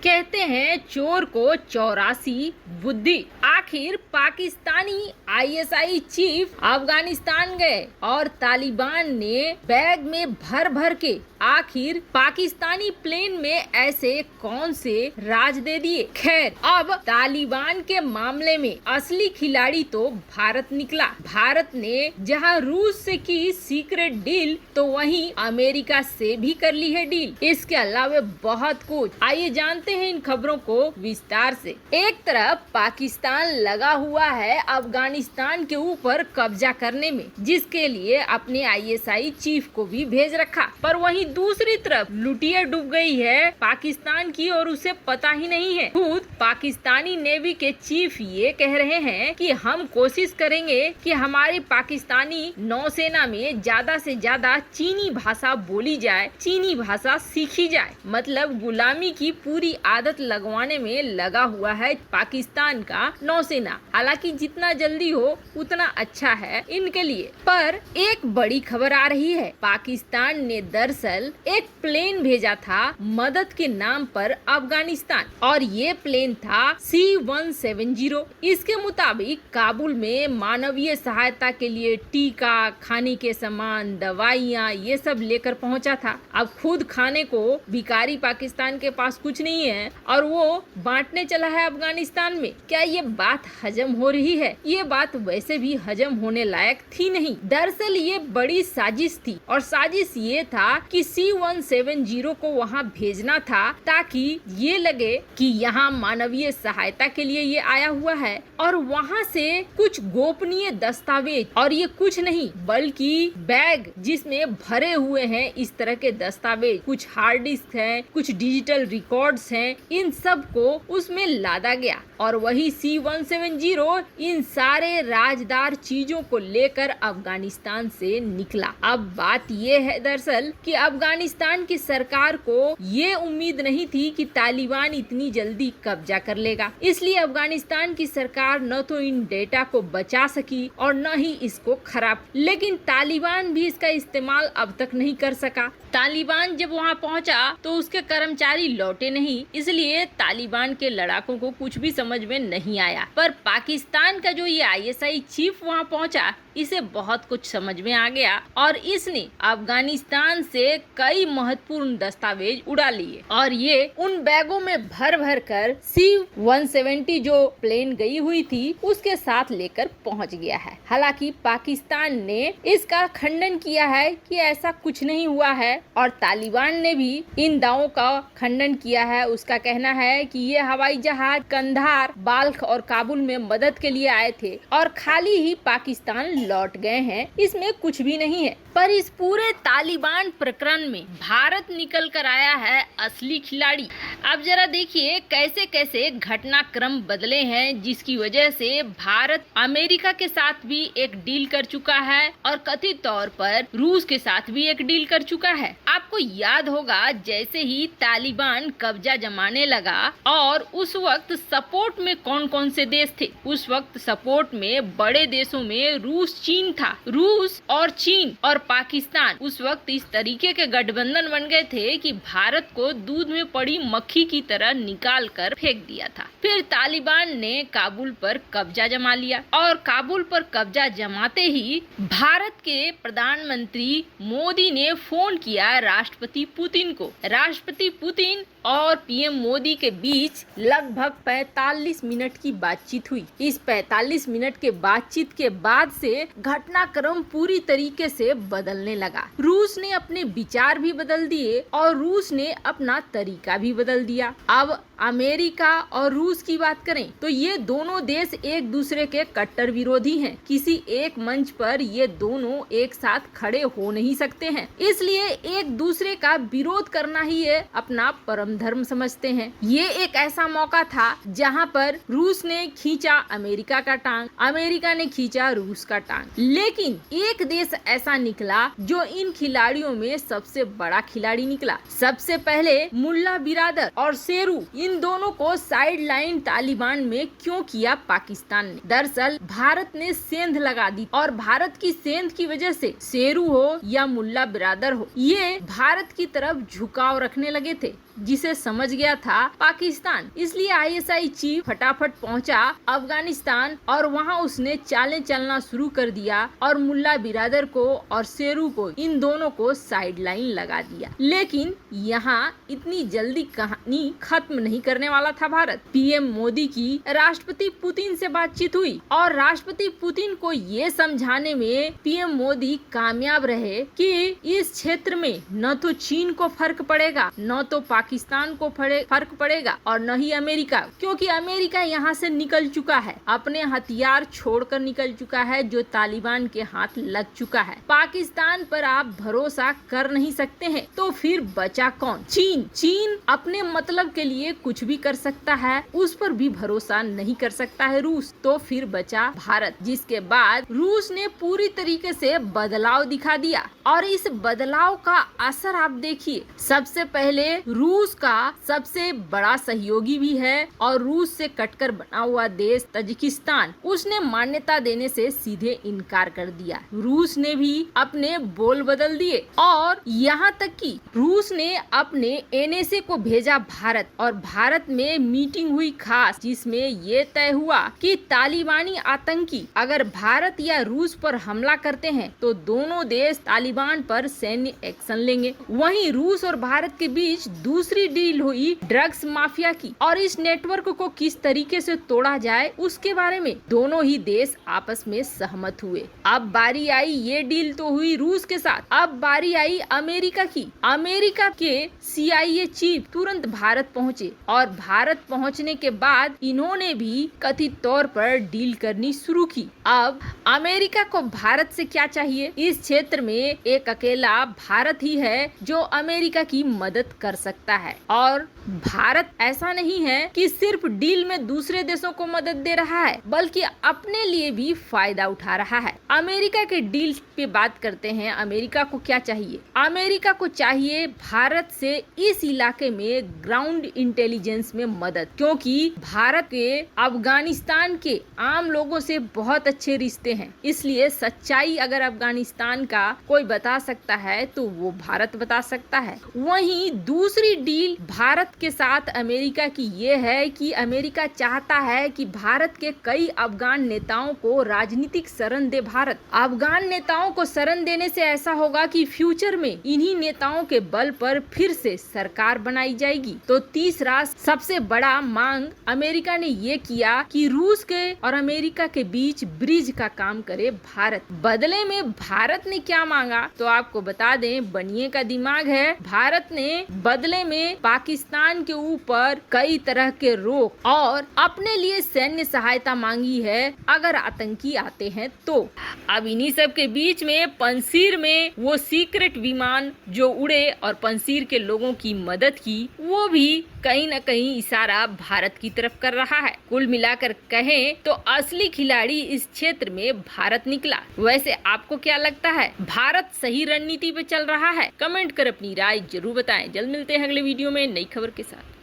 कहते हैं चोर को 84 बुद्धि। आखिर पाकिस्तानी आईएसआई चीफ अफगानिस्तान गए और तालिबान ने बैग में भर भर के आखिर पाकिस्तानी प्लेन में ऐसे कौन से राज दे दिए। खैर, अब तालिबान के मामले में असली खिलाड़ी तो भारत निकला। भारत ने जहां रूस से की सीक्रेट डील, तो वहीं अमेरिका से भी कर ली है डील। इसके अलावा बहुत कुछ। आइए जानते हैं इन खबरों को विस्तार से। एक तरफ पाकिस्तान लगा हुआ है अफगानिस्तान के ऊपर कब्जा करने में, जिसके लिए अपने आईएसआई चीफ को भी भेज रखा, पर वहीं दूसरी तरफ लुटिया डूब गई है पाकिस्तान की और उसे पता ही नहीं है। खुद पाकिस्तानी नेवी के चीफ ये कह रहे हैं कि हम कोशिश करेंगे कि हमारी पाकिस्तानी नौसेना में ज्यादा से ज्यादा चीनी भाषा बोली जाए, चीनी भाषा सीखी जाए। मतलब गुलामी की पूरी आदत लगवाने में लगा हुआ है पाकिस्तान का नौसेना। हालांकि जितना जल्दी हो उतना अच्छा है इनके लिए। पर एक बड़ी खबर आ रही है, पाकिस्तान ने दरअसल एक प्लेन भेजा था मदद के नाम पर अफगानिस्तान, और ये प्लेन था C-170। इसके मुताबिक काबुल में मानवीय सहायता के लिए टीका, खाने के सामान, दवाइयाँ ये सब लेकर पहुंचा था। अब खुद खाने को भिखारी पाकिस्तान के पास कुछ नहीं है और वो बांटने चला है अफगानिस्तान में। क्या ये बात हजम हो रही है? ये बात वैसे भी हजम होने लायक थी नहीं। दरअसल ये बड़ी साजिश थी, और साजिश ये था कि C-170 को वहाँ भेजना था ताकि ये लगे कि यहाँ मानवीय सहायता के लिए ये आया हुआ है, और वहाँ से कुछ गोपनीय दस्तावेज, और ये कुछ नहीं बल्कि बैग जिसमें भरे हुए हैं इस तरह के दस्तावेज, कुछ हार्ड डिस्क है, कुछ डिजिटल रिकॉर्ड्स हैं, इन सब को उसमें लादा गया। और वही C-170 इन सारे राजदार चीजों को लेकर अफगानिस्तान से निकला। अब बात ये है दरअसल कि अफगानिस्तान की सरकार को ये उम्मीद नहीं थी कि तालिबान इतनी जल्दी कब्जा कर लेगा, इसलिए अफगानिस्तान की सरकार न तो इन डेटा को बचा सकी और न ही इसको खराब। लेकिन तालिबान भी इसका इस्तेमाल अब तक नहीं कर सका। तालिबान जब वहाँ पहुँचा तो उसके कर्मचारी लौटे नहीं, इसलिए तालिबान के लड़ाकों को कुछ भी समझ में नहीं आया। पर पाकिस्तान का जो ये आईएसआई चीफ वहाँ पहुँचा, इसे बहुत कुछ समझ में आ गया और इसने अफगानिस्तान से कई महत्वपूर्ण दस्तावेज उड़ा लिए, और ये उन बैगों में भर भर कर C-170 जो प्लेन गई हुई थी उसके साथ लेकर पहुंच गया है। हालांकि पाकिस्तान ने इसका खंडन किया है कि ऐसा कुछ नहीं हुआ है, और तालिबान ने भी इन दावों का खंडन किया है। उसका कहना है कि ये हवाई जहाज कंधार, बाल्ख और काबुल में मदद के लिए आए थे और खाली ही पाकिस्तान लौट गए हैं, इसमें कुछ भी नहीं है। पर इस पूरे तालिबान प्रकरण में भारत निकल कर आया है असली खिलाड़ी। अब जरा देखिए कैसे कैसे घटनाक्रम बदले हैं, जिसकी वजह से भारत अमेरिका के साथ भी एक डील कर चुका है और कथित तौर पर रूस के साथ भी एक डील कर चुका है। आपको याद होगा जैसे ही तालिबान कब्जा जमाने लगा और उस वक्त सपोर्ट में कौन कौन से देश थे। उस वक्त सपोर्ट में बड़े देशों में रूस, चीन था। रूस और चीन और पाकिस्तान उस वक्त इस तरीके के गठबंधन बन गए थे कि भारत को दूध में पड़ी मक्खी की तरह निकाल कर फेंक दिया था। फिर तालिबान ने काबुल पर कब्जा जमा लिया, और काबुल पर कब्जा जमाते ही भारत के प्रधानमंत्री मोदी ने फोन किया राष्ट्रपति पुतिन को। राष्ट्रपति पुतिन और पीएम मोदी के बीच लगभग 45 मिनट की बातचीत हुई। इस 45 मिनट के बातचीत के बाद से घटनाक्रम पूरी तरीके से बदलने लगा। रूस ने अपने विचार भी बदल दिए और रूस ने अपना तरीका भी बदल दिया। अब अमेरिका और रूस की बात करें तो ये दोनों देश एक दूसरे के कट्टर विरोधी हैं। किसी एक मंच पर ये दोनों एक साथ खड़े हो नहीं सकते हैं, इसलिए एक दूसरे का विरोध करना ही ये अपना परम धर्म समझते हैं। ये एक ऐसा मौका था जहां पर रूस ने खींचा अमेरिका का टांग, अमेरिका ने खींचा रूस का टांग। लेकिन एक देश ऐसा निकला जो इन खिलाड़ियों में सबसे बड़ा खिलाड़ी निकला। सबसे पहले मुल्ला बिरादर और शेरू, इन दोनों को साइड लाइन तालिबान में क्यों किया पाकिस्तान ने? दरअसल भारत ने सेंध लगा दी, और भारत की सेंध की वजह से शेरू हो या मुल्ला बिरादर हो, ये भारत की तरफ झुकाव रखने लगे थे। जिसे समझ गया था पाकिस्तान। इसलिए आईएसआई चीफ फटाफट पहुंचा अफगानिस्तान और वहां उसने चालें चलना शुरू कर दिया और मुल्ला बिरादर को और शेरू को, इन दोनों को साइड लाइन लगा दिया। लेकिन यहाँ इतनी जल्दी कहानी खत्म नहीं करने वाला था भारत। पीएम मोदी की राष्ट्रपति पुतिन से बातचीत हुई और राष्ट्रपति पुतिन को ये समझाने में पीएम मोदी कामयाब रहे कि इस क्षेत्र में न तो चीन को फर्क पड़ेगा, न तो पाकिस्तान को फर्क पड़ेगा और न ही अमेरिका, क्योंकि अमेरिका यहाँ से निकल चुका है, अपने हथियार छोड़कर निकल चुका है जो तालिबान के हाथ लग चुका है। पाकिस्तान पर आप भरोसा कर नहीं सकते हैं, तो फिर बचा कौन? चीन अपने मतलब के लिए कुछ भी कर सकता है, उस पर भी भरोसा नहीं कर सकता है रूस। तो फिर बचा भारत, जिसके बाद रूस ने पूरी तरीके से बदलाव दिखा दिया और इस बदलाव का असर आप देखिए। सबसे पहले रूस का सबसे बड़ा सहयोगी भी है और रूस से कटकर बना हुआ देश तजिकिस्तान, उसने मान्यता देने से सीधे इनकार कर दिया। रूस ने भी अपने बोल बदल दिए और यहाँ तक कि रूस ने अपने एनएसए को भेजा भारत और भारत में मीटिंग हुई खास, जिसमें ये तय हुआ कि तालिबानी आतंकी अगर भारत या रूस पर हमला करते हैं तो दोनों देश तालिबान पर सैन्य एक्शन लेंगे। वहीं रूस और भारत के बीच दूसरी डील हुई ड्रग्स माफिया की और इस नेटवर्क को किस तरीके से तोड़ा जाए उसके बारे में दोनों ही देश आपस में सहमत हुए। अब बारी आई, ये डील तो हुई रूस के साथ, अब बारी आई अमेरिका की। अमेरिका के CIA चीफ तुरंत भारत पहुंचे और भारत पहुंचने के बाद इन्होंने भी कथित तौर पर डील करनी शुरू की। अब अमेरिका को भारत से क्या चाहिए? इस क्षेत्र में एक अकेला भारत ही है जो अमेरिका की मदद कर सकता है और भारत ऐसा नहीं है कि सिर्फ डील में दूसरे देशों को मदद दे रहा है, बल्कि अपने लिए भी फायदा उठा रहा है। अमेरिका के डील पे बात करते हैं। अमेरिका को क्या चाहिए? अमेरिका को चाहिए भारत से इस इलाके में ग्राउंड इंटेलिजेंस में मदद, क्योंकि भारत के अफगानिस्तान के आम लोगों से बहुत अच्छे रिश्ते हैं। इसलिए सच्चाई अगर अफगानिस्तान का कोई बता सकता है तो वो भारत बता सकता है। वहीं दूसरी डील भारत के साथ अमेरिका की ये है कि अमेरिका चाहता है कि भारत के कई अफगान नेताओं को राजनीतिक शरण दे भारत। अफगान नेताओं को शरण देने से ऐसा होगा कि फ्यूचर में इन्हीं नेताओं के बल पर फिर से सरकार बनाई जाएगी। तो तीसरा सबसे बड़ा मांग अमेरिका ने ये किया कि रूस के और अमेरिका के बीच ब्रिज का काम करे भारत। बदले में भारत ने क्या मांगा तो आपको बता दें, बनिए का दिमाग है। भारत ने बदले में पाकिस्तान के ऊपर कई तरह के रोक और अपने लिए सैन्य सहायता मांगी है अगर आतंकी आते हैं तो। अब इन्हीं सब के बीच में पंसीर में वो सीक्रेट विमान जो उड़े और पंसीर के लोगों की मदद की, वो भी कहीं न कहीं इशारा भारत की तरफ कर रहा है। कुल मिलाकर कहें तो असली खिलाड़ी इस क्षेत्र में भारत निकला। वैसे आपको क्या लगता है, भारत सही रणनीति पे चल रहा है? कमेंट कर अपनी राय जरूर बताएं। जल्द मिलते हैं अगले वीडियो में नई खबर के साथ।